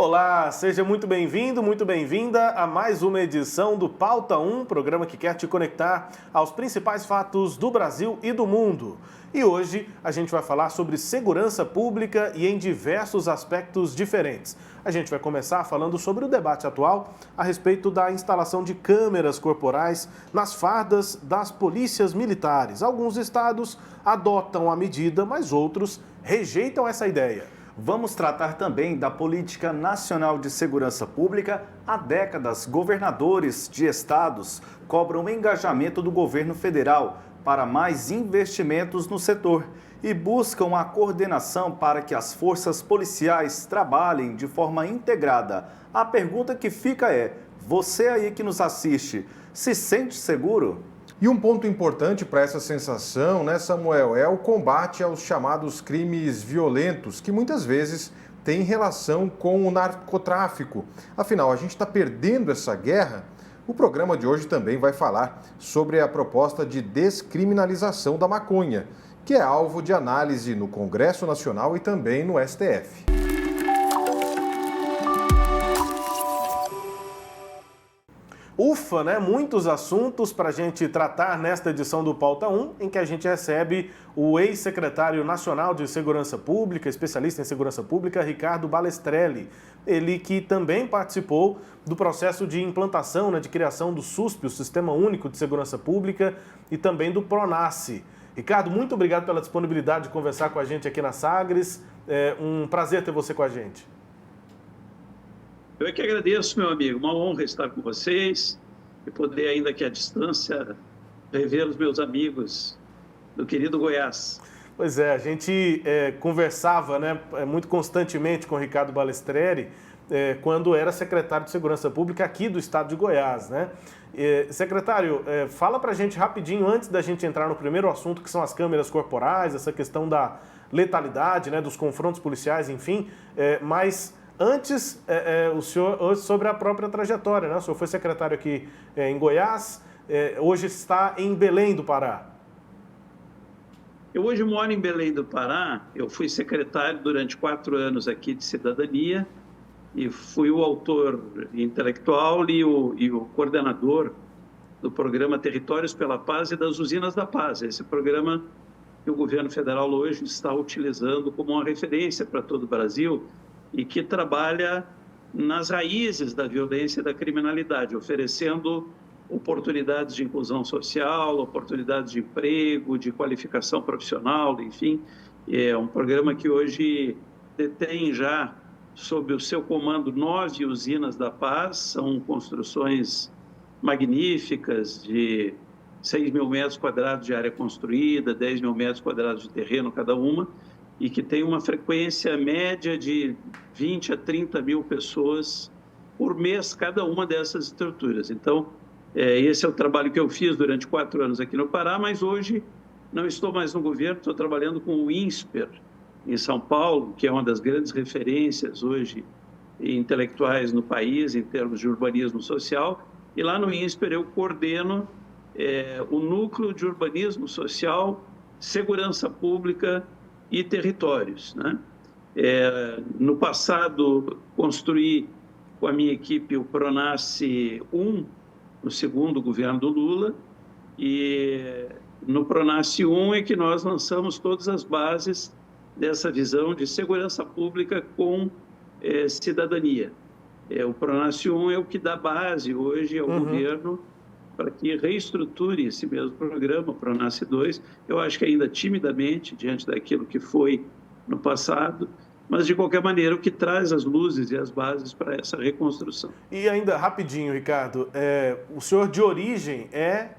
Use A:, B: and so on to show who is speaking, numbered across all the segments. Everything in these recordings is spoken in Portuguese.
A: Olá, seja muito bem-vindo, muito bem-vinda a mais uma edição do Pauta 1, programa que quer te conectar aos principais fatos do Brasil e do mundo. E hoje a gente vai falar sobre segurança pública e em diversos aspectos diferentes. A gente vai começar falando sobre o debate atual a respeito da instalação de câmeras corporais nas fardas das polícias militares. Alguns estados adotam a medida, mas outros rejeitam essa ideia.
B: Vamos tratar também da política nacional de segurança pública. Há décadas, governadores de estados cobram o engajamento do governo federal para mais investimentos no setor e buscam a coordenação para que as forças policiais trabalhem de forma integrada. A pergunta que fica é: você aí que nos assiste, se sente seguro?
C: E um ponto importante para essa sensação, né, Samuel, é o combate aos chamados crimes violentos, que muitas vezes têm relação com o narcotráfico. Afinal, a gente está perdendo essa guerra? O programa de hoje também vai falar sobre a proposta de descriminalização da maconha, que é alvo de análise no Congresso Nacional e também no STF.
A: Ufa, né? Muitos assuntos para a gente tratar nesta edição do Pauta 1, em que a gente recebe o ex-secretário nacional de Segurança Pública, especialista em segurança pública, Ricardo Balestrelli. Ele que também participou do processo de implantação, né, de criação do SUSP, o Sistema Único de Segurança Pública, e também do PRONASSE. Ricardo, muito obrigado pela disponibilidade de conversar com a gente aqui na Sagres. É um prazer ter você com a gente.
D: Eu é que agradeço, meu amigo. Uma honra estar com vocês e poder, ainda que à distância, rever os meus amigos do querido Goiás.
A: Pois é, a gente conversava, né, muito constantemente com o Ricardo Balestrelli quando era secretário de Segurança Pública aqui do estado de Goiás, né? Secretário, fala pra gente rapidinho, antes da gente entrar no primeiro assunto, que são as câmeras corporais, essa questão da letalidade, né, dos confrontos policiais, enfim, mas... Antes, o senhor, sobre a própria trajetória, né? O senhor foi secretário aqui em Goiás, hoje está em Belém do Pará.
D: Eu hoje moro em Belém do Pará. Eu fui secretário durante 4 anos aqui de Cidadania e fui o autor intelectual e o coordenador do programa Territórios pela Paz e das Usinas da Paz. Esse programa que o governo federal hoje está utilizando como uma referência para todo o Brasil, e que trabalha nas raízes da violência e da criminalidade, oferecendo oportunidades de inclusão social, oportunidades de emprego, de qualificação profissional, enfim. É um programa que hoje detém já, sob o seu comando, 9 usinas da paz. São construções magníficas de 6 mil metros quadrados de área construída, 10 mil metros quadrados de terreno cada uma, e que tem uma frequência média de 20 a 30 mil pessoas por mês, cada uma dessas estruturas. Então, esse é o trabalho que eu fiz durante 4 anos aqui no Pará, mas hoje não estou mais no governo, estou trabalhando com o INSPER, em São Paulo, que é uma das grandes referências hoje intelectuais no país, em termos de urbanismo social, e lá no INSPER eu coordeno o Núcleo de Urbanismo Social, Segurança Pública e Territórios, né? No passado, construí com a minha equipe o PRONASSE 1, no segundo governo do Lula, e no PRONASSE 1 é que nós lançamos todas as bases dessa visão de segurança pública com cidadania. O PRONASSE 1 é o que dá base hoje ao governo para que reestruture esse mesmo programa, o PRONASSE 2, eu acho que ainda timidamente, diante daquilo que foi no passado, mas, de qualquer maneira, o que traz as luzes e as bases para essa reconstrução.
A: E ainda, rapidinho, Ricardo, o senhor de origem é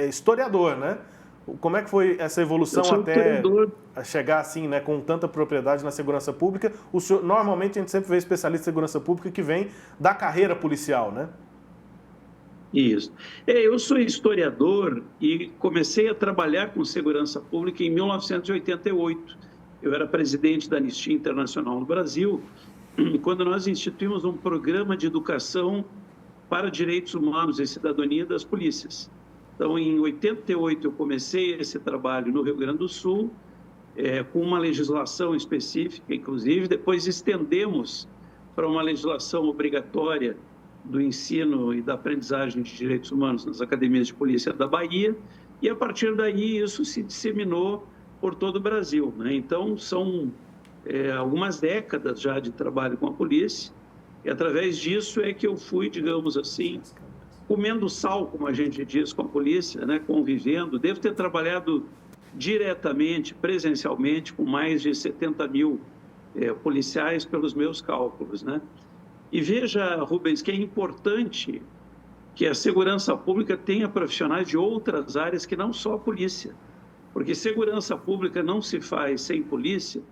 A: historiador, né? Como é que foi essa evolução até chegar assim, né, com tanta propriedade na segurança pública? O senhor, normalmente, a gente sempre vê especialista em segurança pública que vem da carreira policial, né?
D: Isso. Eu sou historiador e comecei a trabalhar com segurança pública em 1988. Eu era presidente da Anistia Internacional no Brasil, quando nós instituímos um programa de educação para direitos humanos e cidadania das polícias. Então, em 88, eu comecei esse trabalho no Rio Grande do Sul, com uma legislação específica, inclusive. Depois estendemos para uma legislação obrigatória do ensino e da aprendizagem de direitos humanos nas academias de polícia da Bahia, e a partir daí isso se disseminou por todo o Brasil, né? Então, são algumas décadas já de trabalho com a polícia, e através disso é que eu fui, digamos assim, comendo sal, como a gente diz, com a polícia, né? Convivendo. Devo ter trabalhado diretamente, presencialmente, com mais de 70 mil policiais pelos meus cálculos, né? E veja, Rubens, que é importante que a segurança pública tenha profissionais de outras áreas que não só a polícia. Porque segurança pública não se faz sem polícia,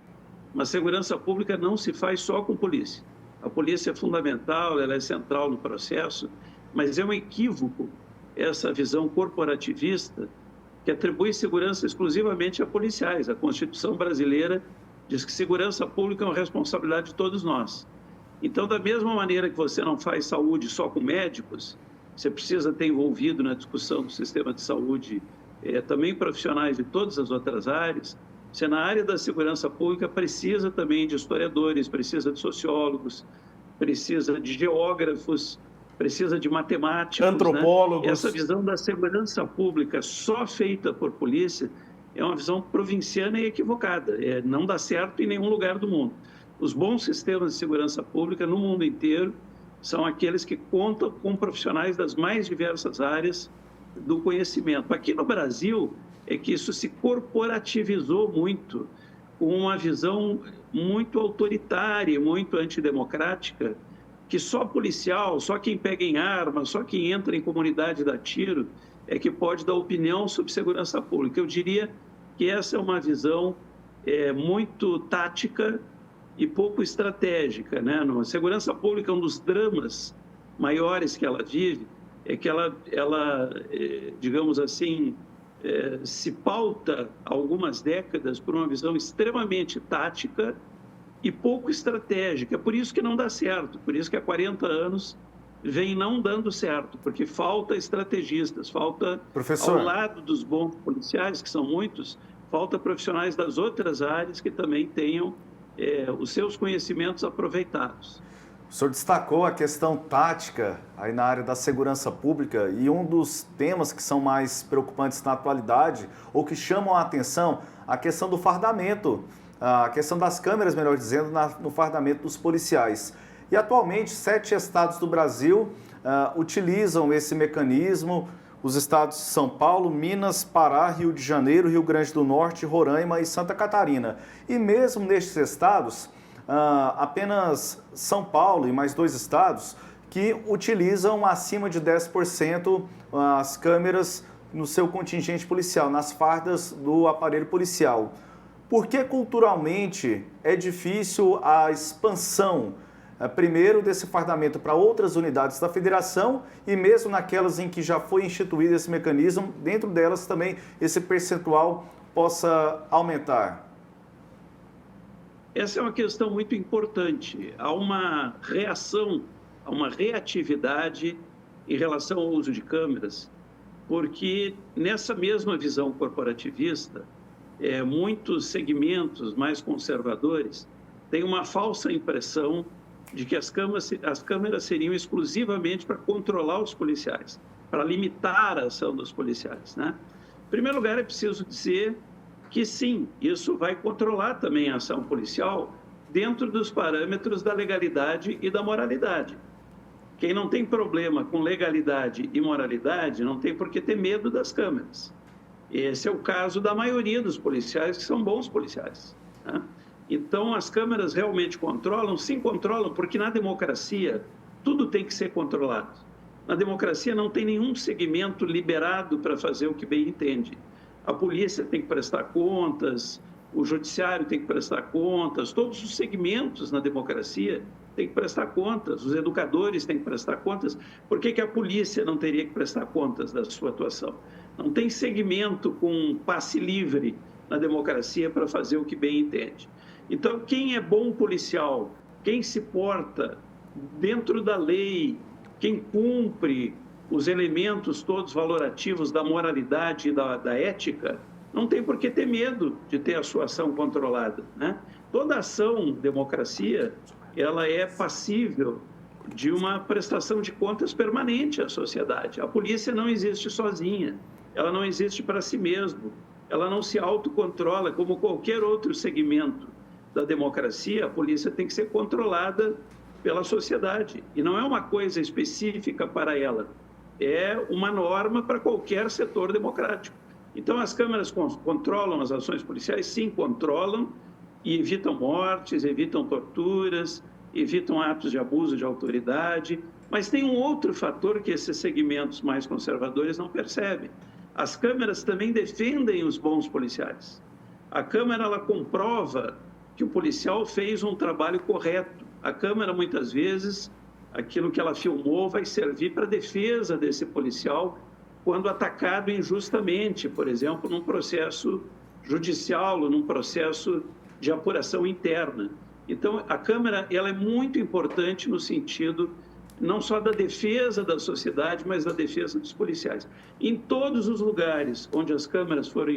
D: mas segurança pública não se faz só com polícia. A polícia é fundamental, ela é central no processo, mas é um equívoco essa visão corporativista que atribui segurança exclusivamente a policiais. A Constituição brasileira diz que segurança pública é uma responsabilidade de todos nós. Então, da mesma maneira que você não faz saúde só com médicos, você precisa ter envolvido na discussão do sistema de saúde também profissionais de todas as outras áreas. Você, na área da segurança pública, precisa também de historiadores, precisa de sociólogos, precisa de geógrafos, precisa de matemáticos,
A: antropólogos.
D: Né? Essa visão da segurança pública só feita por polícia é uma visão provinciana e equivocada. Não dá certo em nenhum lugar do mundo. Os bons sistemas de segurança pública no mundo inteiro são aqueles que contam com profissionais das mais diversas áreas do conhecimento. Aqui no Brasil é que isso se corporativizou muito, com uma visão muito autoritária, muito antidemocrática, que só policial, só quem pega em arma, só quem entra em comunidade e dá tiro é que pode dar opinião sobre segurança pública. Eu diria que essa é uma visão muito tática e pouco estratégica, né? A segurança pública, um dos dramas maiores que ela vive é que ela digamos assim, se pauta há algumas décadas por uma visão extremamente tática e pouco estratégica. Por isso que não dá certo, por isso que há 40 anos vem não dando certo, porque falta estrategistas, falta,
B: Professor,
D: ao lado dos bons policiais, que são muitos, falta profissionais das outras áreas que também tenham os seus conhecimentos aproveitados.
B: o senhor destacou a questão tática aí na área da segurança pública, e um dos temas que são mais preocupantes na atualidade, ou que chamam a atenção, a questão do fardamento, a questão das câmeras, melhor dizendo, no fardamento dos policiais. E atualmente 7 estados do Brasil utilizam esse mecanismo: os estados de São Paulo, Minas, Pará, Rio de Janeiro, Rio Grande do Norte, Roraima e Santa Catarina. E mesmo nestes estados, apenas São Paulo e mais 2 estados que utilizam acima de 10% as câmeras no seu contingente policial, nas fardas do aparelho policial. Por que culturalmente é difícil a expansão, primeiro, desse fardamento para outras unidades da federação, e mesmo naquelas em que já foi instituído esse mecanismo, dentro delas também esse percentual possa aumentar?
D: Essa é uma questão muito importante. Há uma reação, há uma reatividade em relação ao uso de câmeras, porque nessa mesma visão corporativista, muitos segmentos mais conservadores têm uma falsa impressão de que as câmeras seriam exclusivamente para controlar os policiais, para limitar a ação dos policiais, né? Em primeiro lugar, é preciso dizer que sim, isso vai controlar também a ação policial dentro dos parâmetros da legalidade e da moralidade. Quem não tem problema com legalidade e moralidade não tem por que ter medo das câmeras. Esse é o caso da maioria dos policiais, que são bons policiais, né? Então, as câmeras realmente controlam? Sim, controlam, porque na democracia tudo tem que ser controlado. Na democracia não tem nenhum segmento liberado para fazer o que bem entende. A polícia tem que prestar contas, o judiciário tem que prestar contas, todos os segmentos na democracia têm que prestar contas, os educadores têm que prestar contas. Por que a polícia não teria que prestar contas da sua atuação? Não tem segmento com passe livre na democracia para fazer o que bem entende. Então, quem é bom policial, quem se porta dentro da lei, quem cumpre os elementos todos valorativos da moralidade e da ética, não tem por que ter medo de ter a sua ação controlada, né? Toda ação, democracia, ela é passível de uma prestação de contas permanente à sociedade. A polícia não existe sozinha, ela não existe para si mesma, ela não se autocontrola como qualquer outro segmento da democracia. A polícia tem que ser controlada pela sociedade e não é uma coisa específica para ela, é uma norma para qualquer setor democrático. Então, as câmaras controlam as ações policiais? Sim, controlam e evitam mortes, evitam torturas, evitam atos de abuso de autoridade, mas tem um outro fator que esses segmentos mais conservadores não percebem. As câmeras também defendem os bons policiais. A câmera, ela comprova que o policial fez um trabalho correto. A câmera, muitas vezes, aquilo que ela filmou vai servir para a defesa desse policial quando atacado injustamente, por exemplo, num processo judicial ou num processo de apuração interna. Então, a câmera, ela é muito importante no sentido não só da defesa da sociedade, mas da defesa dos policiais. Em todos os lugares onde as câmeras foram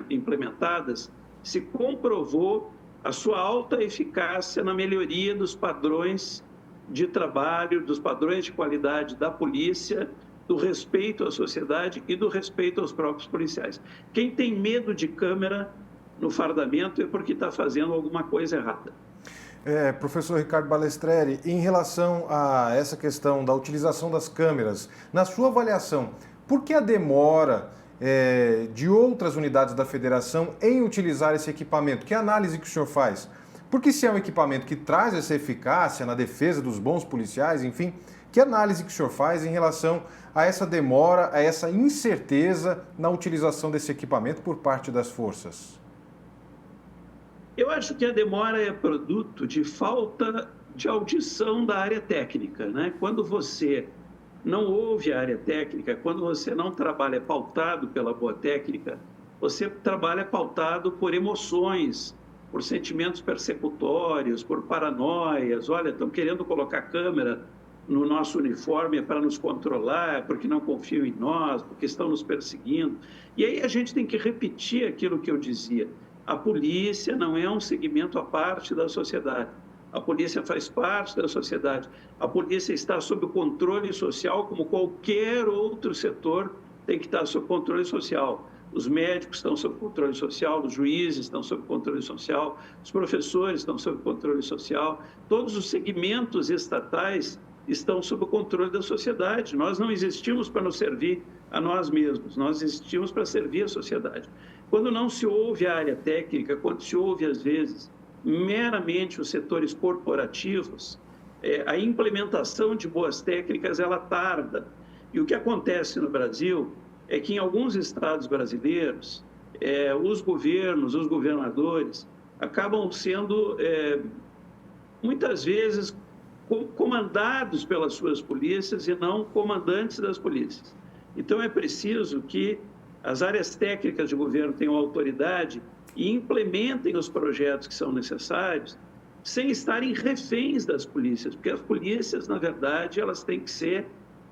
D: implementadas, se comprovou a sua alta eficácia na melhoria dos padrões de trabalho, dos padrões de qualidade da polícia, do respeito à sociedade e do respeito aos próprios policiais. Quem tem medo de câmera no fardamento é porque está fazendo alguma coisa errada.
C: Professor Ricardo Balestreri, em relação a essa questão da utilização das câmeras, na sua avaliação, por que a demora de outras unidades da federação em utilizar esse equipamento? Que análise que o senhor faz? Porque se é um equipamento que traz essa eficácia na defesa dos bons policiais, enfim, que análise que o senhor faz em relação a essa demora, a essa incerteza na utilização desse equipamento por parte das forças?
D: Eu acho que a demora é produto de falta de audição da área técnica, né? Quando você não ouve a área técnica, quando você não trabalha pautado pela boa técnica, você trabalha pautado por emoções, por sentimentos persecutórios, por paranoias. Olha, estão querendo colocar câmera no nosso uniforme para nos controlar, porque não confiam em nós, porque estão nos perseguindo. E aí a gente tem que repetir aquilo que eu dizia. A polícia não é um segmento à parte da sociedade. A polícia faz parte da sociedade. A polícia está sob o controle social, como qualquer outro setor tem que estar sob controle social. Os médicos estão sob controle social, os juízes estão sob controle social, os professores estão sob controle social. Todos os segmentos estatais estão sob o controle da sociedade. Nós não existimos para nos servir a nós mesmos, nós existimos para servir a sociedade. Quando não se ouve a área técnica, quando se ouve, às vezes, meramente os setores corporativos, a implementação de boas técnicas, ela tarda. E o que acontece no Brasil é que em alguns estados brasileiros, os governos, os governadores, acabam sendo, muitas vezes, comandados pelas suas polícias e não comandantes das polícias. Então, é preciso que as áreas técnicas de governo tenham autoridade e implementem os projetos que são necessários sem estarem reféns das polícias, porque as polícias, na verdade, elas têm que ser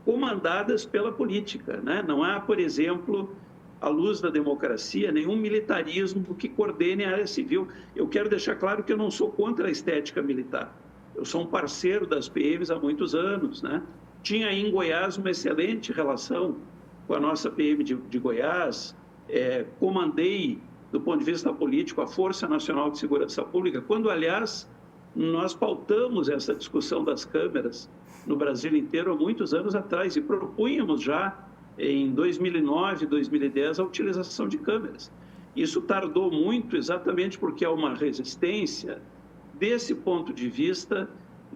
D: comandadas pela política, né? Não há, por exemplo, à luz da democracia, nenhum militarismo que coordene a área civil. Eu quero deixar claro que eu não sou contra a estética militar. Eu sou um parceiro das PMs há muitos anos, né? Tinha em Goiás uma excelente relação com a nossa PM de Goiás, comandei, do ponto de vista político, a Força Nacional de Segurança Pública, quando, aliás, nós pautamos essa discussão das câmeras no Brasil inteiro há muitos anos atrás e propunhamos já, em 2009, 2010, a utilização de câmeras. Isso tardou muito exatamente porque há uma resistência desse ponto de vista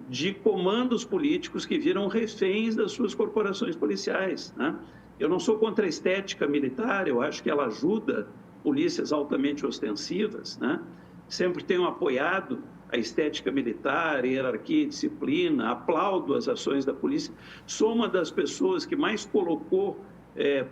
D: de comandos políticos que viram reféns das suas corporações policiais, né? Eu não sou contra a estética militar, eu acho que ela ajuda polícias altamente ostensivas, né? Sempre tenho apoiado a estética militar, hierarquia e disciplina, aplaudo as ações da polícia. Sou uma das pessoas que mais colocou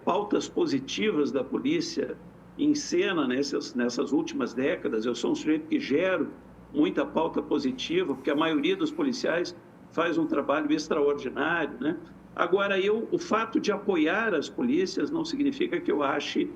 D: pautas positivas da polícia em cena nessas últimas décadas. Eu sou um sujeito que gero muita pauta positiva, porque a maioria dos policiais faz um trabalho extraordinário, né? Agora, o fato de apoiar as polícias não significa que eu ache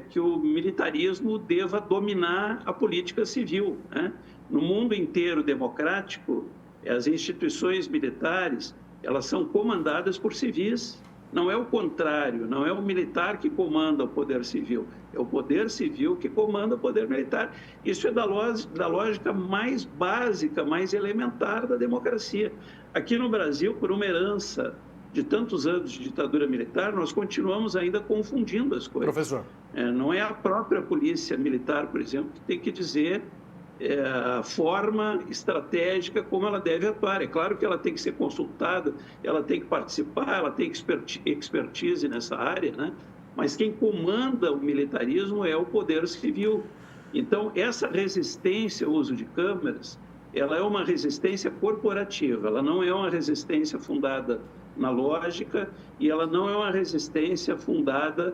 D: que o militarismo deva dominar a política civil, né? No mundo inteiro democrático, As instituições militares, elas são comandadas por civis. Não é o contrário, não é o militar que comanda o poder civil, é o poder civil que comanda o poder militar. Isso é da lógica mais básica, mais elementar da democracia. Aqui no Brasil, por uma herança de tantos anos de ditadura militar, nós continuamos ainda confundindo as coisas.
A: Professor.
D: Não é a própria polícia militar, por exemplo, que tem que dizer a forma estratégica como ela deve atuar. É claro que ela tem que ser consultada, ela tem que participar, ela tem expertise nessa área, né? Mas quem comanda o militarismo é o poder civil. Então, essa resistência ao uso de câmeras, ela é uma resistência corporativa, ela não é uma resistência fundada na lógica e ela não é uma resistência fundada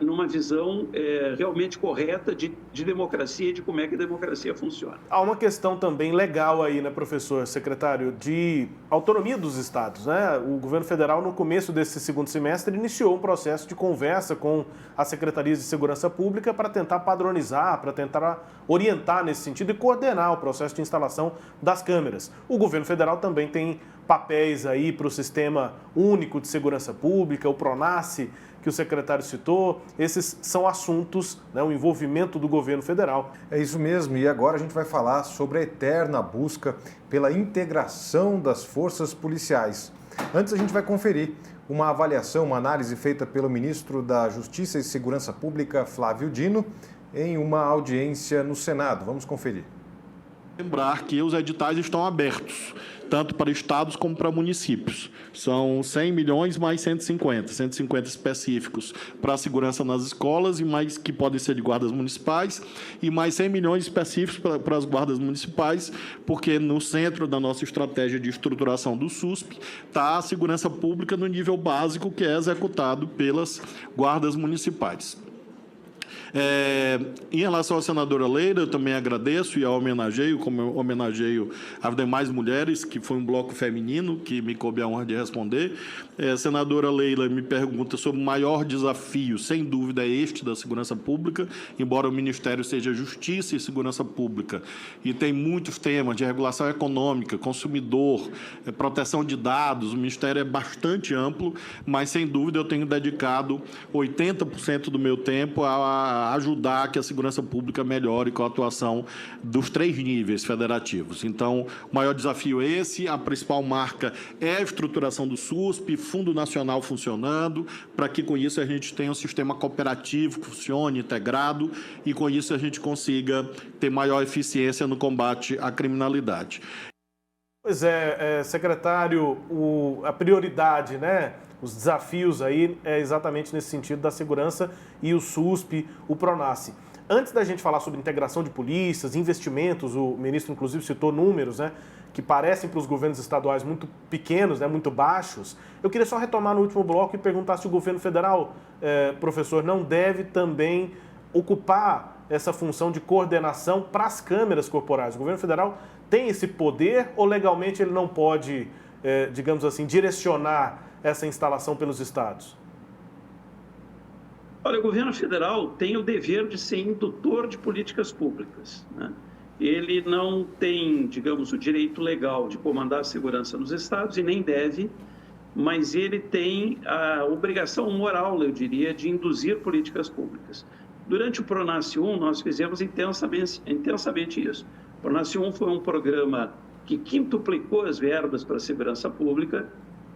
D: numa visão realmente correta de democracia e de como é que a democracia funciona.
A: Há uma questão também legal aí, né, professor, secretário, de autonomia dos estados, né? O governo federal, no começo desse segundo semestre, iniciou um processo de conversa com as secretarias de segurança pública para tentar padronizar, para tentar orientar nesse sentido e coordenar o processo de instalação das câmeras. O governo federal também tem papéis aí para o Sistema Único de Segurança Pública, o PRONASSE, que o secretário citou. Esses são assuntos, né, o envolvimento do governo federal.
C: É isso mesmo, e agora a gente vai falar sobre a eterna busca pela integração das forças policiais. Antes a gente vai conferir uma avaliação, uma análise feita pelo ministro da Justiça e Segurança Pública, Flávio Dino, em uma audiência no Senado. Vamos conferir.
E: Lembrar que os editais estão abertos, tanto para estados como para municípios. São 100 milhões mais 150 específicos para a segurança nas escolas, e mais que podem ser de guardas municipais, e mais 100 milhões específicos para as guardas municipais, porque no centro da nossa estratégia de estruturação do SUSP está a segurança pública no nível básico, que é executado pelas guardas municipais. Em relação à senadora Leila, eu também agradeço e a homenageio, como eu homenageio as demais mulheres, que foi um bloco feminino, que me coube a honra de responder. A senadora Leila me pergunta sobre o maior desafio, sem dúvida, é este da segurança pública, embora o Ministério seja Justiça e Segurança Pública, e tem muitos temas de regulação econômica, consumidor, proteção de dados, o Ministério é bastante amplo, mas, sem dúvida, eu tenho dedicado 80% do meu tempo a ajudar que a segurança pública melhore com a atuação dos 3 níveis federativos. Então, o maior desafio é esse, a principal marca é a estruturação do SUSP, Fundo Nacional funcionando, para que com isso a gente tenha um sistema cooperativo que funcione, integrado, e com isso a gente consiga ter maior eficiência no combate à criminalidade.
A: Pois é, secretário, a prioridade, né? Os desafios aí é exatamente nesse sentido da segurança e o SUSP, o PRONASSE. Antes da gente falar sobre integração de polícias, investimentos, o ministro inclusive citou números, né, que parecem para os governos estaduais muito pequenos, né, muito baixos. Eu queria só retomar no último bloco e perguntar se o governo federal, professor, não deve também ocupar essa função de coordenação para as câmeras corporais. O governo federal tem esse poder ou legalmente ele não pode, digamos assim, direcionar essa instalação pelos estados?
D: Olha, o governo federal tem o dever de ser indutor de políticas públicas, né? Ele não tem, digamos, o direito legal de comandar a segurança nos estados e nem deve, mas ele tem a obrigação moral, eu diria, de induzir políticas públicas. Durante o PRONASSE 1, nós fizemos intensamente isso. O PRONASSE 1 foi um programa que quintuplicou as verbas para a segurança pública,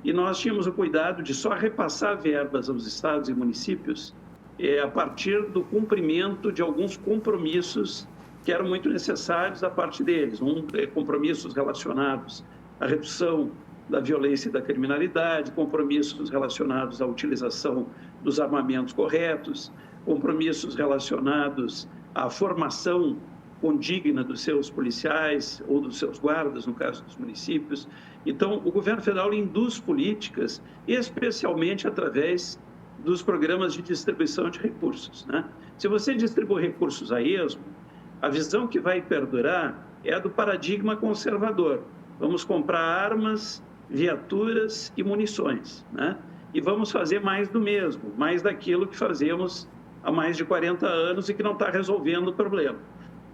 D: e nós tínhamos o cuidado de só repassar verbas aos estados e municípios a partir do cumprimento de alguns compromissos que eram muito necessários da parte deles. Compromissos relacionados à redução da violência e da criminalidade, compromissos relacionados à utilização dos armamentos corretos, compromissos relacionados à formação condigna dos seus policiais ou dos seus guardas, no caso dos municípios. Então, o governo federal induz políticas, especialmente através dos programas de distribuição de recursos, né? Se você distribui recursos a esmo, a visão que vai perdurar é a do paradigma conservador. Vamos comprar armas, viaturas e munições, né? E vamos fazer mais do mesmo, mais daquilo que fazemos há mais de 40 anos e que não está resolvendo o problema.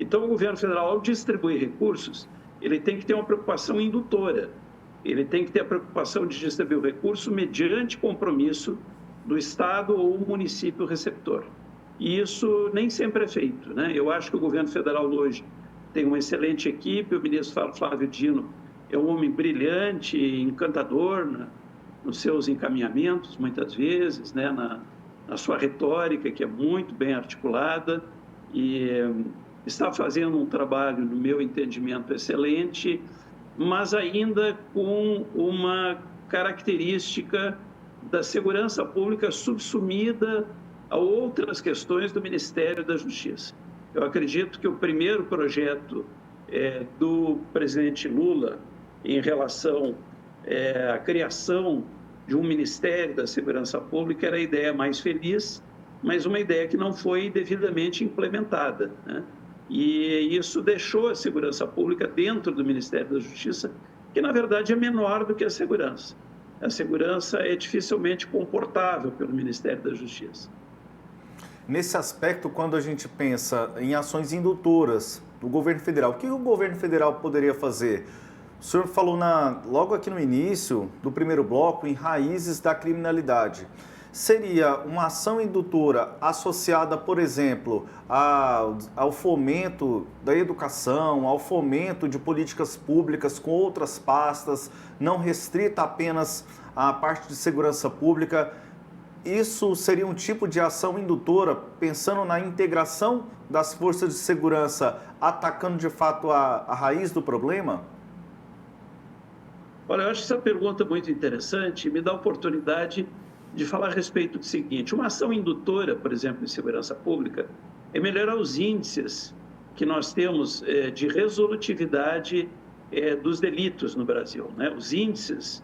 D: Então, o governo federal, ao distribuir recursos, ele tem que ter uma preocupação indutora, ele tem que ter a preocupação de distribuir o recurso mediante compromisso do Estado ou município receptor. E isso nem sempre é feito, né? Eu acho que o governo federal hoje tem uma excelente equipe, o ministro Flávio Dino é um homem brilhante, encantador nos seus encaminhamentos, muitas vezes, né? Na sua retórica, que é muito bem articulada, e está fazendo um trabalho, no meu entendimento, excelente, mas ainda com uma característica da segurança pública subsumida a outras questões do Ministério da Justiça. Eu acredito que o primeiro projeto do presidente Lula em relação à criação de um Ministério da Segurança Pública era a ideia mais feliz, mas uma ideia que não foi devidamente implementada, né? E isso deixou a segurança pública dentro do Ministério da Justiça, que na verdade é menor do que a segurança. A segurança é dificilmente comportável pelo Ministério da Justiça.
B: Nesse aspecto, quando a gente pensa em ações indutoras do governo federal, o que o governo federal poderia fazer? O senhor falou logo aqui no início do primeiro bloco em raízes da criminalidade. Seria uma ação indutora associada, por exemplo, ao fomento da educação, ao fomento de políticas públicas com outras pastas, não restrita apenas à parte de segurança pública? Isso seria um tipo de ação indutora, pensando na integração das forças de segurança, atacando de fato a raiz do problema?
D: Olha, eu acho essa pergunta muito interessante e me dá a oportunidade de falar a respeito do seguinte: uma ação indutora, por exemplo, em segurança pública, é melhorar os índices que nós temos de resolutividade dos delitos no Brasil, né? Os índices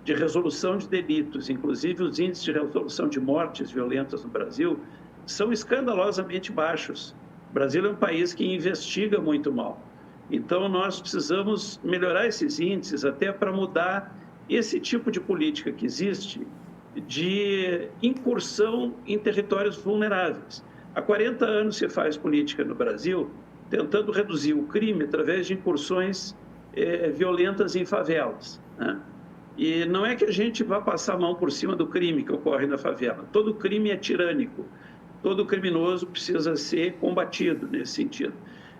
D: de resolução de delitos, inclusive os índices de resolução de mortes violentas no Brasil, são escandalosamente baixos. O Brasil é um país que investiga muito mal. Então, nós precisamos melhorar esses índices até para mudar esse tipo de política que existe de incursão em territórios vulneráveis. Há 40 anos se faz política no Brasil tentando reduzir o crime através de incursões violentas em favelas, né? E não é que a gente vá passar a mão por cima do crime que ocorre na favela. Todo crime é tirânico, todo criminoso precisa ser combatido nesse sentido.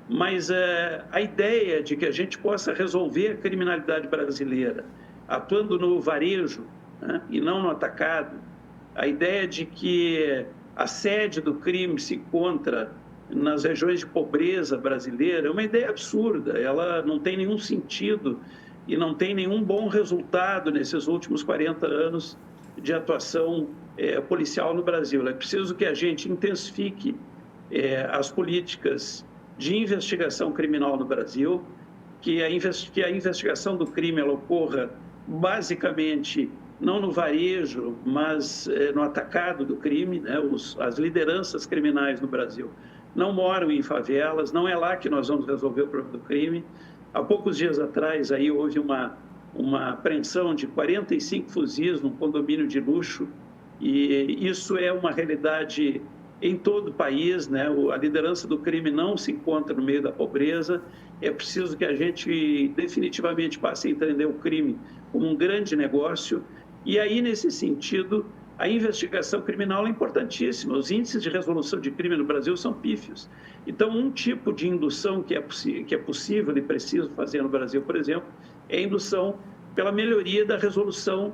D: Mas a ideia de que a gente possa resolver a criminalidade brasileira atuando no varejo, né, e não no atacado, a ideia de que a sede do crime se encontra nas regiões de pobreza brasileira é uma ideia absurda, ela não tem nenhum sentido e não tem nenhum bom resultado nesses últimos 40 anos de atuação policial no Brasil. É preciso que a gente intensifique as políticas de investigação criminal no Brasil, que a investigação do crime ela ocorra basicamente não no varejo, mas no atacado do crime, né? As lideranças criminais no Brasil não moram em favelas, não é lá que nós vamos resolver o problema do crime. Há poucos dias atrás aí houve uma apreensão de 45 fuzis num condomínio de luxo, e isso é uma realidade em todo o país, né? A liderança do crime não se encontra no meio da pobreza. É preciso que a gente definitivamente passe a entender o crime como um grande negócio. E aí, nesse sentido, a investigação criminal é importantíssima. Os índices de resolução de crime no Brasil são pífios. Então, um tipo de indução que é possível e preciso fazer no Brasil, por exemplo, é a indução pela melhoria da resolução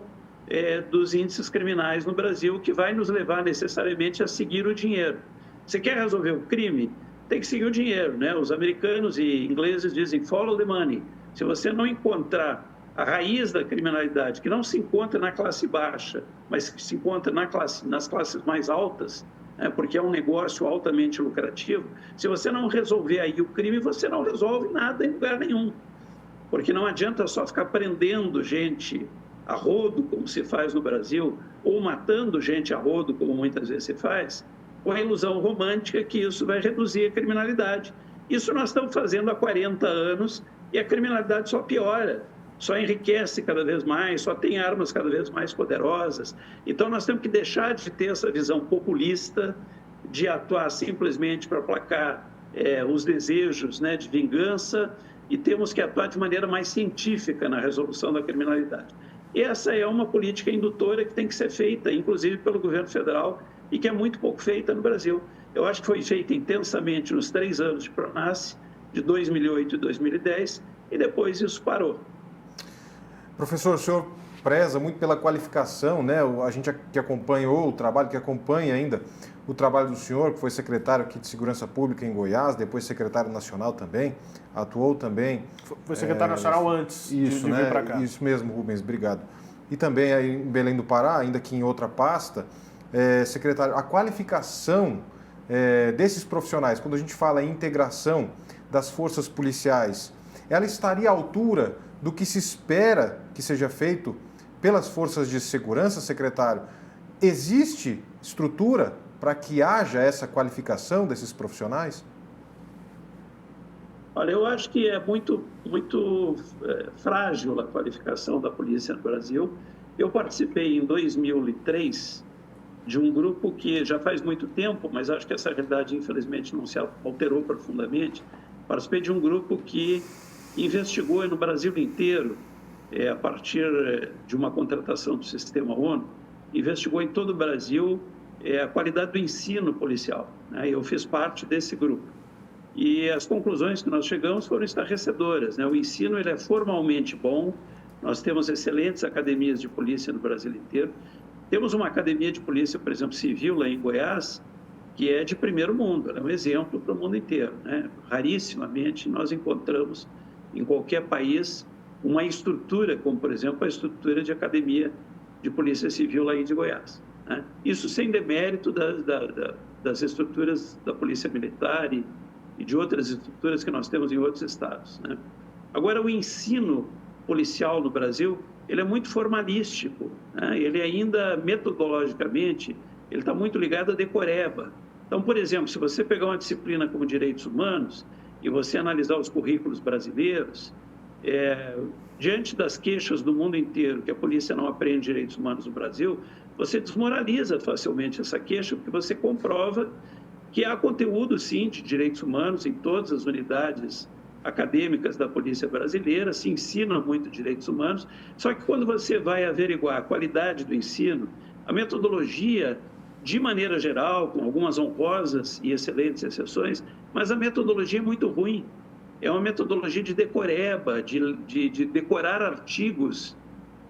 D: dos índices criminais no Brasil, que vai nos levar necessariamente a seguir o dinheiro. Você quer resolver o crime? Tem que seguir o dinheiro, né? Os americanos e ingleses dizem follow the money. Se você não encontrar a raiz da criminalidade, que não se encontra na classe baixa, mas que se encontra nas classes mais altas, né? Porque é um negócio altamente lucrativo, se você não resolver aí o crime, você não resolve nada em lugar nenhum. Porque não adianta só ficar prendendo gente a rodo, como se faz no Brasil, ou matando gente a rodo, como muitas vezes se faz, com a ilusão romântica que isso vai reduzir a criminalidade. Isso nós estamos fazendo há 40 anos e a criminalidade só piora, só enriquece cada vez mais, só tem armas cada vez mais poderosas. Então nós temos que deixar de ter essa visão populista de atuar simplesmente para aplacar os desejos, né, de vingança, e temos que atuar de maneira mais científica na resolução da criminalidade. Essa é uma política indutora que tem que ser feita, inclusive pelo governo federal, e que é muito pouco feita no Brasil. Eu acho que foi feita intensamente nos 3 anos de Pronasce, de 2008 e 2010, e depois isso parou.
C: Professor, o senhor preza muito pela qualificação, né? A gente que acompanhou o trabalho, que acompanha ainda o trabalho do senhor, que foi secretário aqui de Segurança Pública em Goiás, depois secretário nacional também, atuou também...
A: Foi secretário nacional antes de vir para cá.
C: Isso mesmo, Rubens, obrigado. E também aí em Belém do Pará, ainda que em outra pasta, secretário, a qualificação desses profissionais, quando a gente fala em integração das forças policiais, ela estaria à altura do que se espera que seja feito pelas forças de segurança, secretário? Existe estrutura para que haja essa qualificação desses profissionais?
D: Olha, eu acho que é muito frágil a qualificação da polícia no Brasil. Eu participei em 2003 de um grupo que já faz muito tempo, mas acho que essa realidade, infelizmente, não se alterou profundamente. Participei de um grupo que investigou no Brasil inteiro, a partir de uma contratação do Sistema ONU, investigou em todo o Brasil a qualidade do ensino policial, né? Eu fiz parte desse grupo. E as conclusões que nós chegamos foram estarrecedoras, né? O ensino ele é formalmente bom, nós temos excelentes academias de polícia no Brasil inteiro. Temos uma academia de polícia, por exemplo, civil lá em Goiás, que é de primeiro mundo, ela é um exemplo para o mundo inteiro, né? Rarissimamente nós encontramos em qualquer país uma estrutura, como por exemplo a estrutura de academia de polícia civil lá de Goiás, né? Isso sem demérito das estruturas da polícia militar e de outras estruturas que nós temos em outros estados, né? Agora, o ensino policial no Brasil, ele é muito formalístico, né? Ele ainda, metodologicamente, ele está muito ligado à decoreba. Então, por exemplo, se você pegar uma disciplina como Direitos Humanos e você analisar os currículos brasileiros, diante das queixas do mundo inteiro que a polícia não aprende direitos humanos no Brasil, você desmoraliza facilmente essa queixa, porque você comprova que há conteúdo, sim, de direitos humanos em todas as unidades acadêmicas da polícia brasileira, se ensina muito direitos humanos, só que quando você vai averiguar a qualidade do ensino, a metodologia, de maneira geral, com algumas honrosas e excelentes exceções, mas a metodologia é muito ruim. É uma metodologia de decoreba, de decorar artigos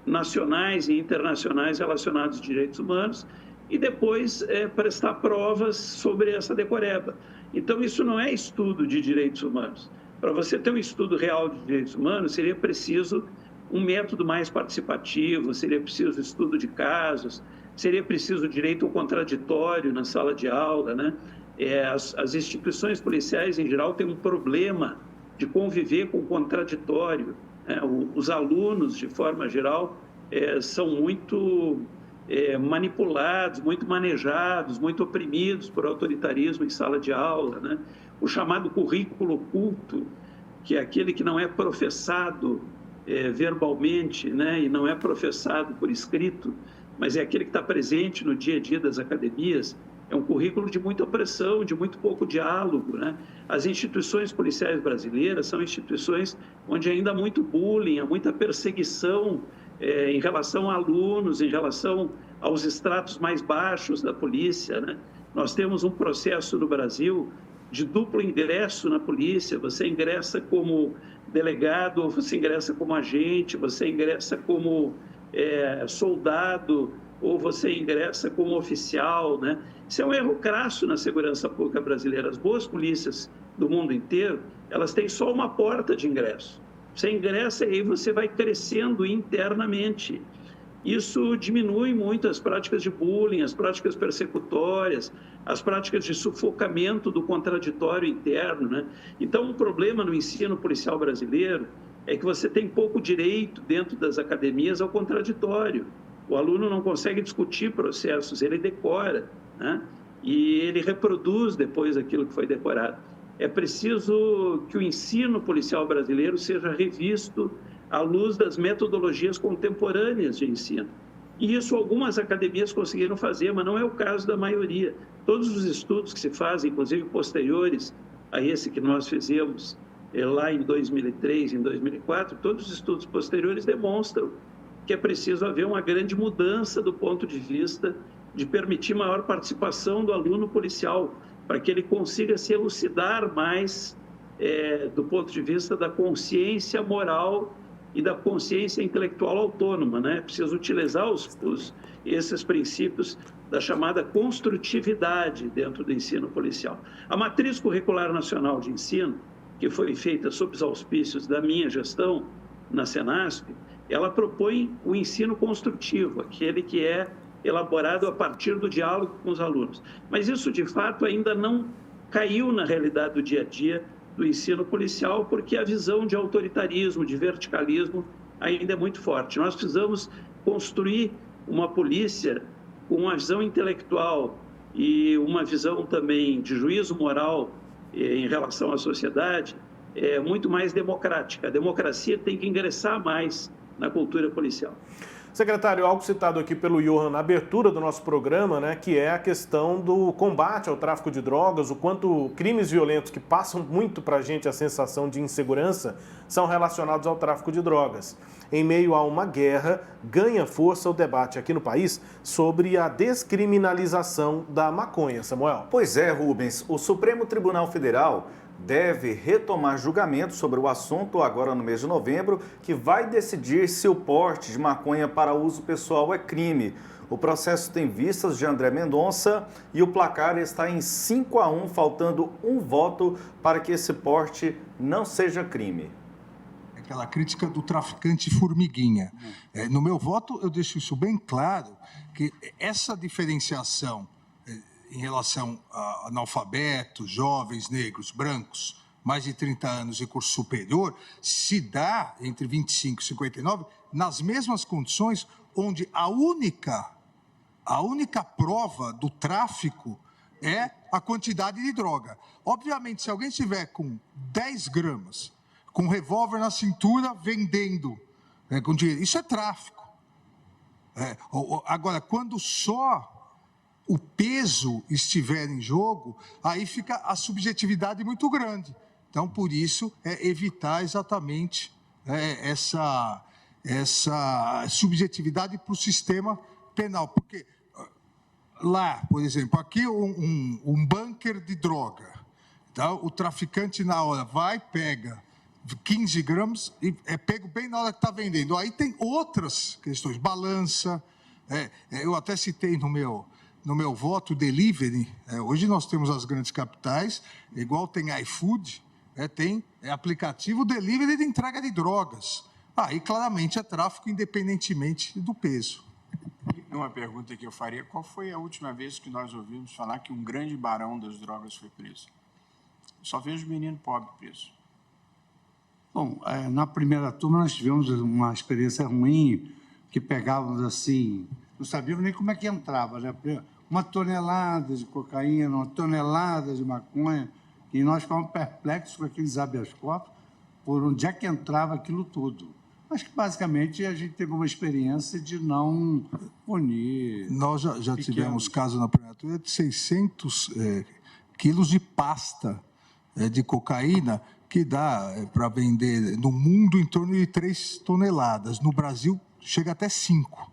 D: nacionais e internacionais relacionados a direitos humanos e depois prestar provas sobre essa decoreba. Então, isso não é estudo de direitos humanos. Para você ter um estudo real de direitos humanos, seria preciso um método mais participativo, seria preciso estudo de casos, seria preciso direito ao contraditório na sala de aula, né? As instituições policiais, em geral, têm um problema de conviver com o contraditório, né? Os alunos, de forma geral, são muito manipulados, muito manejados, muito oprimidos por autoritarismo em sala de aula, né? O chamado currículo oculto, que é aquele que não é professado verbalmente, né? E não é professado por escrito, mas é aquele que está presente no dia a dia das academias, é um currículo de muita opressão, de muito pouco diálogo, né? As instituições policiais brasileiras são instituições onde ainda há muito bullying, há muita perseguição em relação a alunos, em relação aos estratos mais baixos da polícia, né? Nós temos um processo no Brasil de duplo ingresso na polícia, você ingressa como delegado, ou você ingressa como agente, você ingressa como soldado, ou você ingressa como oficial, né? Isso é um erro crasso na segurança pública brasileira. As boas polícias do mundo inteiro, elas têm só uma porta de ingresso. Você ingressa e aí você vai crescendo internamente. Isso diminui muito as práticas de bullying, as práticas persecutórias, as práticas de sufocamento do contraditório interno, né? Então, o problema no ensino policial brasileiro é que você tem pouco direito dentro das academias ao contraditório. O aluno não consegue discutir processos, ele decora, né? E ele reproduz depois aquilo que foi decorado. É preciso que o ensino policial brasileiro seja revisto à luz das metodologias contemporâneas de ensino. E isso algumas academias conseguiram fazer, mas não é o caso da maioria. Todos os estudos que se fazem, inclusive posteriores a esse que nós fizemos lá em 2003, em 2004, todos os estudos posteriores demonstram que é preciso haver uma grande mudança do ponto de vista de permitir maior participação do aluno policial, para que ele consiga se elucidar mais do ponto de vista da consciência moral e da consciência intelectual autônoma, né? Precisa utilizar esses princípios da chamada construtividade dentro do ensino policial. A Matriz Curricular Nacional de Ensino, que foi feita sob os auspícios da minha gestão na Senasp, ela propõe o ensino construtivo, aquele que é elaborado a partir do diálogo com os alunos. Mas isso, de fato, ainda não caiu na realidade do dia a dia do ensino policial, porque a visão de autoritarismo, de verticalismo, ainda é muito forte. Nós precisamos construir uma polícia com uma visão intelectual e uma visão também de juízo moral em relação à sociedade muito mais democrática. A democracia tem que ingressar mais na cultura policial.
A: Secretário, algo citado aqui pelo Johan na abertura do nosso programa, né, que é a questão do combate ao tráfico de drogas, o quanto crimes violentos que passam muito para a gente a sensação de insegurança são relacionados ao tráfico de drogas. Em meio a uma guerra, ganha força o debate aqui no país sobre a descriminalização da maconha. Samuel?
B: Pois é, Rubens. O Supremo Tribunal Federal deve retomar julgamento sobre o assunto agora no mês de novembro, que vai decidir se o porte de maconha para uso pessoal é crime. O processo tem vistas de André Mendonça e o placar está em 5-1, faltando um voto para que esse porte não seja crime.
F: Aquela crítica do traficante formiguinha. No meu voto, eu deixo isso bem claro, que essa diferenciação em relação a analfabetos, jovens, negros, brancos, mais de 30 anos e curso superior, se dá entre 25 e 59, nas mesmas condições onde a única prova do tráfico é a quantidade de droga. Obviamente, se alguém estiver com 10 gramas, com um revólver na cintura, vendendo com dinheiro, isso é tráfico. Agora, quando só o peso estiver em jogo, aí fica a subjetividade muito grande. Então, por isso, evitar exatamente essa subjetividade para o sistema penal. Porque lá, por exemplo, aqui um bunker de droga, então, o traficante na hora vai, pega 15 gramas e é pego bem na hora que está vendendo. Aí tem outras questões, balança, eu até citei no meu voto, delivery. Hoje nós temos as grandes capitais, igual tem iFood, tem aplicativo delivery de entrega de drogas. Aí claramente é tráfico independentemente do peso.
G: Uma pergunta que eu faria, qual foi a última vez que nós ouvimos falar que um grande barão das drogas foi preso? Só vejo menino pobre preso.
H: Bom, na primeira turma nós tivemos uma experiência ruim, que pegávamos assim, não sabíamos nem como é que entrava, né? 1 tonelada de cocaína, 1 tonelada de maconha, e nós ficávamos perplexos com aqueles habeas corpus, por onde é que entrava aquilo tudo. Mas que, basicamente, a gente teve uma experiência de não punir.
F: Nós já tivemos casos na primeira turma de 600 quilos de pasta de cocaína, que dá para vender no mundo em torno de 3 toneladas. No Brasil, chega até 5.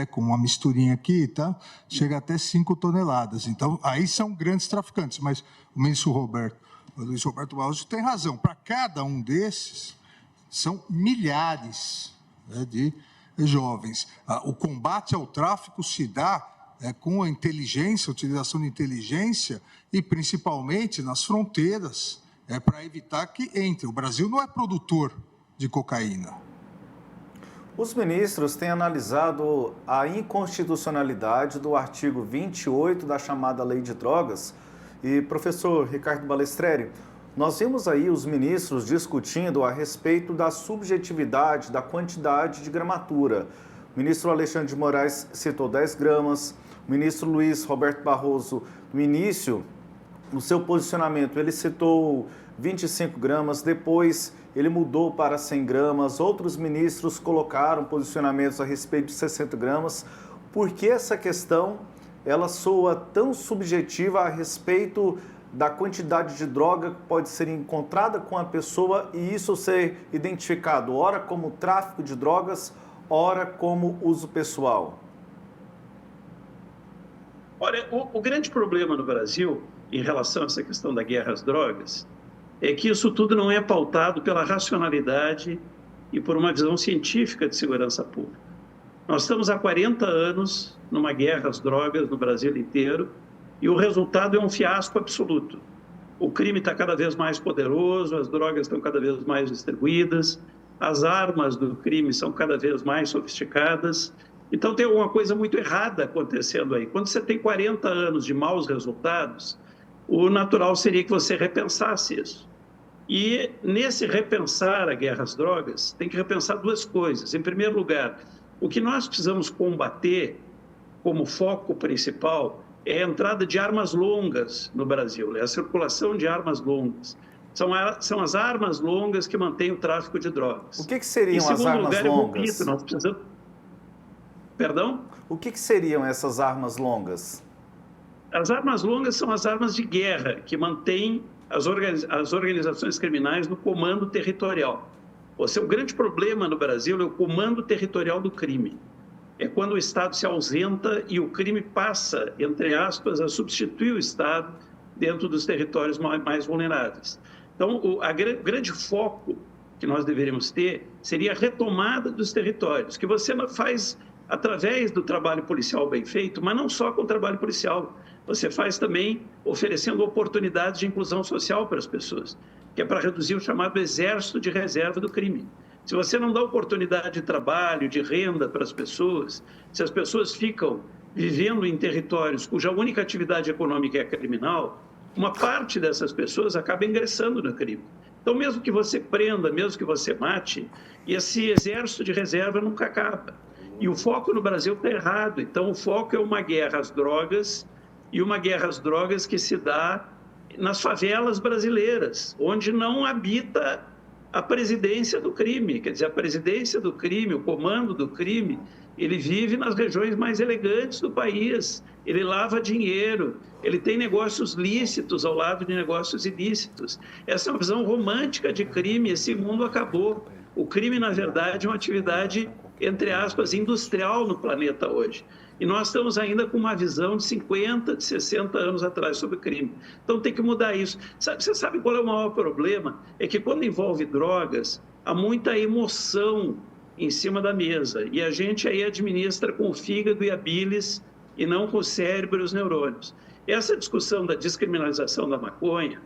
F: Com uma misturinha aqui, tá? Chega até 5 toneladas. Então, aí são grandes traficantes. Mas o ministro Luiz Roberto Barroso tem razão. Para cada um desses, são milhares de jovens. O combate ao tráfico se dá com a inteligência, a utilização de inteligência e, principalmente, nas fronteiras, para evitar que entre. O Brasil não é produtor de cocaína.
B: Os ministros têm analisado a inconstitucionalidade do artigo 28 da chamada Lei de Drogas. E, professor Ricardo Balestreri, nós vimos aí os ministros discutindo a respeito da subjetividade, da quantidade de gramatura. O ministro Alexandre de Moraes citou 10 gramas, o ministro Luiz Roberto Barroso, no início, no seu posicionamento, ele citou 25 gramas, depois ele mudou para 100 gramas, outros ministros colocaram posicionamentos a respeito de 60 gramas. Por que essa questão ela soa tão subjetiva a respeito da quantidade de droga que pode ser encontrada com a pessoa e isso ser identificado, ora como tráfico de drogas, ora como uso pessoal?
D: Olha, o grande problema no Brasil, em relação a essa questão da guerra às drogas, é que isso tudo não é pautado pela racionalidade e por uma visão científica de segurança pública. Nós estamos há 40 anos numa guerra às drogas no Brasil inteiro e o resultado é um fiasco absoluto. O crime está cada vez mais poderoso, as drogas estão cada vez mais distribuídas, as armas do crime são cada vez mais sofisticadas. Então tem alguma coisa muito errada acontecendo aí. Quando você tem 40 anos de maus resultados, o natural seria que você repensasse isso. E nesse repensar a guerra às drogas, tem que repensar duas coisas. Em primeiro lugar, o que nós precisamos combater como foco principal é a entrada de armas longas no Brasil, é a circulação de armas longas. São as armas longas que mantêm o tráfico de drogas.
B: O que seriam as armas longas?
D: Eu repito, nós precisamos... Perdão?
B: O que seriam essas armas longas?
D: As armas longas são as armas de guerra que mantêm as organizações criminais no comando territorial. O grande problema no Brasil é o comando territorial do crime. É quando o Estado se ausenta e o crime passa, entre aspas, a substituir o Estado dentro dos territórios mais vulneráveis. Então, o grande foco que nós deveríamos ter seria a retomada dos territórios, que você faz através do trabalho policial bem feito, mas não só com o trabalho policial. Você faz também oferecendo oportunidades de inclusão social para as pessoas, que é para reduzir o chamado exército de reserva do crime. Se você não dá oportunidade de trabalho, de renda para as pessoas, se as pessoas ficam vivendo em territórios cuja única atividade econômica é criminal, uma parte dessas pessoas acaba ingressando no crime. Então, mesmo que você prenda, mesmo que você mate, esse exército de reserva nunca acaba. E o foco no Brasil está errado. Então, o foco é uma guerra às drogas, e uma guerra às drogas que se dá nas favelas brasileiras, onde não habita a presidência do crime. Quer dizer, a presidência do crime, o comando do crime, ele vive nas regiões mais elegantes do país, ele lava dinheiro, ele tem negócios lícitos ao lado de negócios ilícitos. Essa é uma visão romântica de crime, esse mundo acabou. O crime, na verdade, é uma atividade, entre aspas, industrial no planeta hoje. E nós estamos ainda com uma visão de 50, de 60 anos atrás sobre o crime. Então tem que mudar isso. Você sabe qual é o maior problema? É que quando envolve drogas, há muita emoção em cima da mesa. E a gente aí administra com o fígado e a bilis e não com o cérebro e os neurônios. Essa discussão da descriminalização da maconha,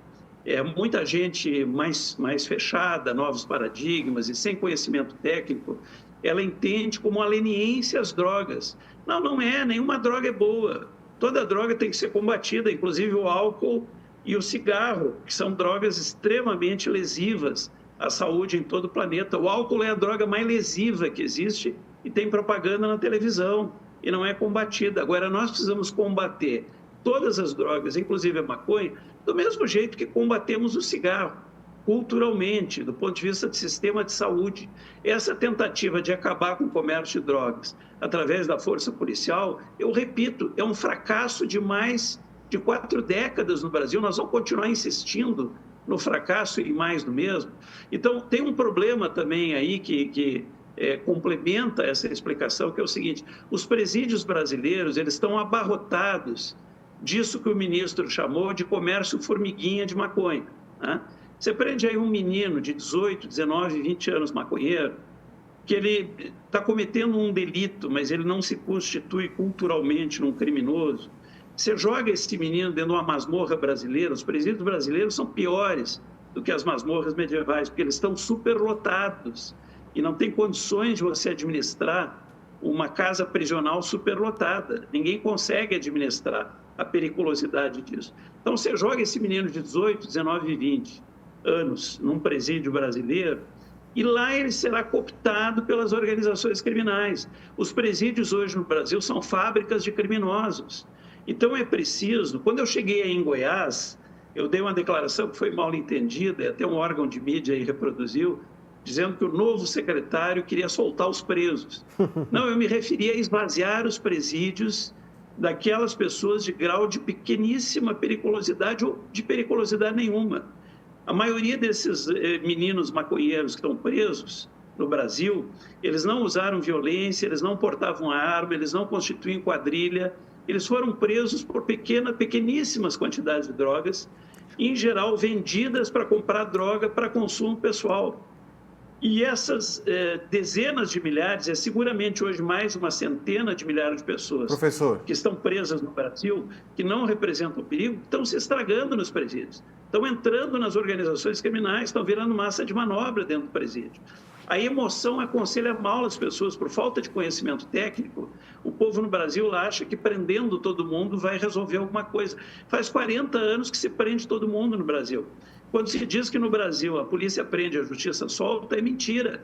D: muita gente mais fechada, novos paradigmas e sem conhecimento técnico, ela entende como uma leniência às drogas. Não é, nenhuma droga é boa. Toda droga tem que ser combatida, inclusive o álcool e o cigarro, que são drogas extremamente lesivas à saúde em todo o planeta. O álcool é a droga mais lesiva que existe e tem propaganda na televisão e não é combatida. Agora, nós precisamos combater todas as drogas, inclusive a maconha, do mesmo jeito que combatemos o cigarro, culturalmente, do ponto de vista do sistema de saúde. Essa tentativa de acabar com o comércio de drogas através da força policial, eu repito, é um fracasso de mais de 4 décadas no Brasil. Nós vamos continuar insistindo no fracasso e mais do mesmo. Então, tem um problema também aí que complementa essa explicação, que é o seguinte: os presídios brasileiros, eles estão abarrotados disso que o ministro chamou de comércio formiguinha de maconha, né? Você prende aí um menino de 18, 19, 20 anos maconheiro, que ele está cometendo um delito, mas ele não se constitui culturalmente num criminoso. Você joga esse menino dentro de uma masmorra brasileira. Os presídios brasileiros são piores do que as masmorras medievais, porque eles estão superlotados e não tem condições de você administrar uma casa prisional superlotada. Ninguém consegue administrar a periculosidade disso. Então, você joga esse menino de 18, 19 e 20 anos num presídio brasileiro e lá ele será cooptado pelas organizações criminais. Os presídios hoje no Brasil são fábricas de criminosos. Então é preciso... Quando eu cheguei aí em Goiás, eu dei uma declaração que foi mal entendida, e até um órgão de mídia aí reproduziu, dizendo que o novo secretário queria soltar os presos. Não, eu me referi a esvaziar os presídios daquelas pessoas de grau de pequeníssima periculosidade ou de periculosidade nenhuma. A maioria desses meninos maconheiros que estão presos no Brasil, eles não usaram violência, eles não portavam arma, eles não constituem quadrilha, eles foram presos por pequeníssimas quantidades de drogas, em geral vendidas para comprar droga para consumo pessoal. E essas dezenas de milhares, seguramente hoje mais uma centena de milhares de pessoas que estão presas no Brasil, que não representam perigo, estão se estragando nos presídios, estão entrando nas organizações criminais, estão virando massa de manobra dentro do presídio. A emoção aconselha mal as pessoas por falta de conhecimento técnico. O povo no Brasil acha que prendendo todo mundo vai resolver alguma coisa. Faz 40 anos que se prende todo mundo no Brasil. Quando se diz que no Brasil a polícia prende e a justiça solta, é mentira.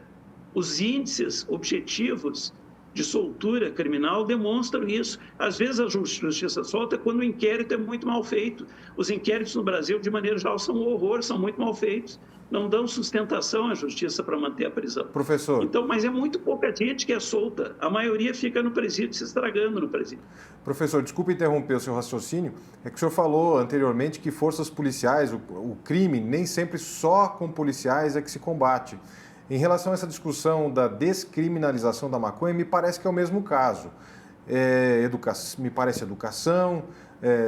D: Os índices objetivos de soltura criminal demonstram isso. Às vezes a justiça solta quando o inquérito é muito mal feito. Os inquéritos no Brasil, de maneira geral, são um horror, são muito mal feitos. Não dão sustentação à justiça para manter a prisão.
C: Professor.
D: Então, mas é muito pouca gente que é solta. A maioria fica no presídio, se estragando no presídio.
C: Professor, desculpe interromper o seu raciocínio. É que o senhor falou anteriormente que forças policiais, o crime, nem sempre só com policiais é que se combate. Em relação a essa discussão da descriminalização da maconha, me parece que é o mesmo caso. Me parece educação,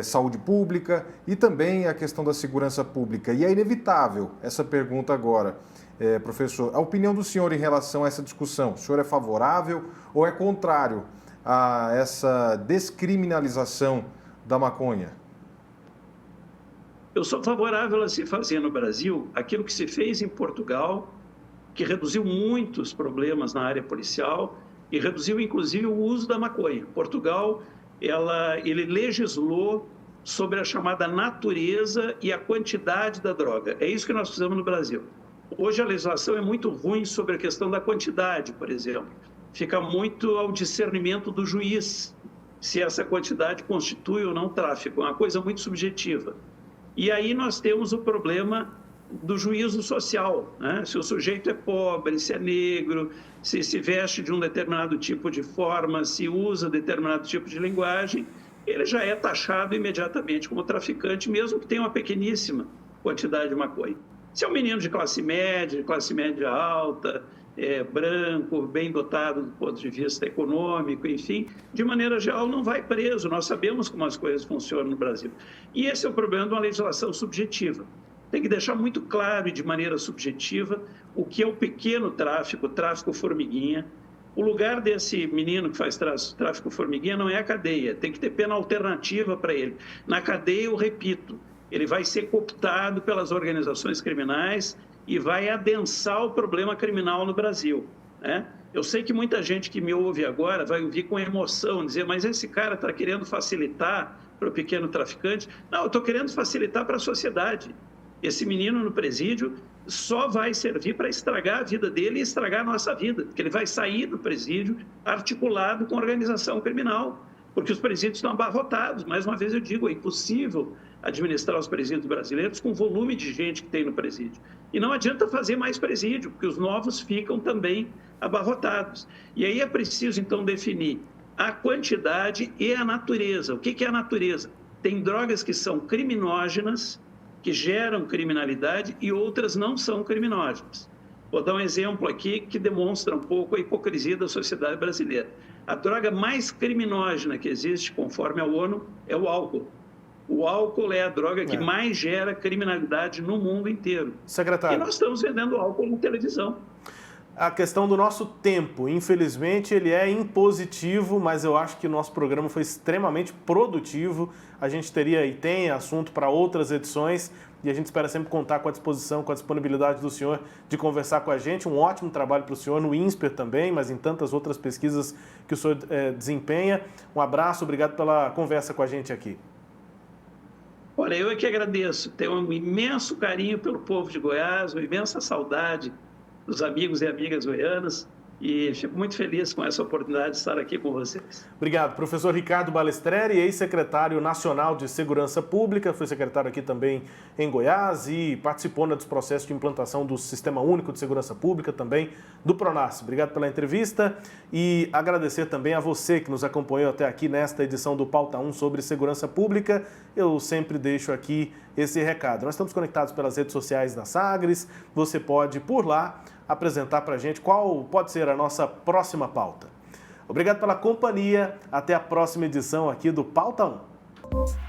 C: saúde pública e também a questão da segurança pública. E é inevitável essa pergunta agora, professor. A opinião do senhor em relação a essa discussão, o senhor é favorável ou é contrário a essa descriminalização da maconha?
D: Eu sou favorável a se fazer no Brasil aquilo que se fez em Portugal, que reduziu muitos problemas na área policial e reduziu, inclusive, o uso da maconha. Portugal, ele legislou sobre a chamada natureza e a quantidade da droga. É isso que nós fizemos no Brasil. Hoje a legislação é muito ruim sobre a questão da quantidade, por exemplo. Fica muito ao discernimento do juiz se essa quantidade constitui ou não tráfico. É uma coisa muito subjetiva. E aí nós temos o problema do juízo social, né? Se o sujeito é pobre, se é negro, se veste de um determinado tipo de forma, se usa determinado tipo de linguagem, ele já é taxado imediatamente como traficante, mesmo que tenha uma pequeníssima quantidade de maconha. Se é um menino de classe média alta, branco, bem dotado do ponto de vista econômico, enfim, de maneira geral não vai preso. Nós sabemos como as coisas funcionam no Brasil. E esse é o problema de uma legislação subjetiva. Tem que deixar muito claro e de maneira subjetiva o que é o pequeno tráfico, o tráfico formiguinha. O lugar desse menino que faz tráfico formiguinha não é a cadeia, tem que ter pena alternativa para ele. Na cadeia, eu repito, ele vai ser cooptado pelas organizações criminais e vai adensar o problema criminal no Brasil, né? Eu sei que muita gente que me ouve agora vai ouvir com emoção, dizer, mas esse cara está querendo facilitar para o pequeno traficante. Não, eu estou querendo facilitar para a sociedade. Esse menino no presídio só vai servir para estragar a vida dele e estragar a nossa vida, porque ele vai sair do presídio articulado com a organização criminal, porque os presídios estão abarrotados. Mais uma vez eu digo, é impossível administrar os presídios brasileiros com o volume de gente que tem no presídio. E não adianta fazer mais presídio, porque os novos ficam também abarrotados. E aí é preciso, então, definir a quantidade e a natureza. O que é a natureza? Tem drogas que são criminógenas, que geram criminalidade, e outras não são criminógenas. Vou dar um exemplo aqui que demonstra um pouco a hipocrisia da sociedade brasileira. A droga mais criminógena que existe, conforme a ONU, é o álcool. O álcool é a droga que mais gera criminalidade no mundo inteiro.
A: Secretário.
D: E nós estamos vendendo álcool na televisão.
A: A questão do nosso tempo, infelizmente, ele é impositivo, mas eu acho que o nosso programa foi extremamente produtivo. A gente teria e tem assunto para outras edições e a gente espera sempre contar com a disposição, com a disponibilidade do senhor de conversar com a gente. Um ótimo trabalho para o senhor no INSPER também, mas em tantas outras pesquisas que o senhor desempenha. Um abraço, obrigado pela conversa com a gente aqui.
D: Olha, eu é que agradeço. Tenho um imenso carinho pelo povo de Goiás, uma imensa saudade dos amigos e amigas goianas. E fico muito feliz com essa oportunidade de estar aqui com vocês.
A: Obrigado. Professor Ricardo Balestreri, ex-secretário nacional de Segurança Pública, foi secretário aqui também em Goiás e participou dos processos de implantação do Sistema Único de Segurança Pública, também do PRONASSE. Obrigado pela entrevista e agradecer também a você que nos acompanhou até aqui nesta edição do Pauta 1 sobre segurança pública. Eu sempre deixo aqui esse recado. Nós estamos conectados pelas redes sociais da Sagres, você pode, por lá, apresentar para a gente qual pode ser a nossa próxima pauta. Obrigado pela companhia, até a próxima edição aqui do Pauta 1.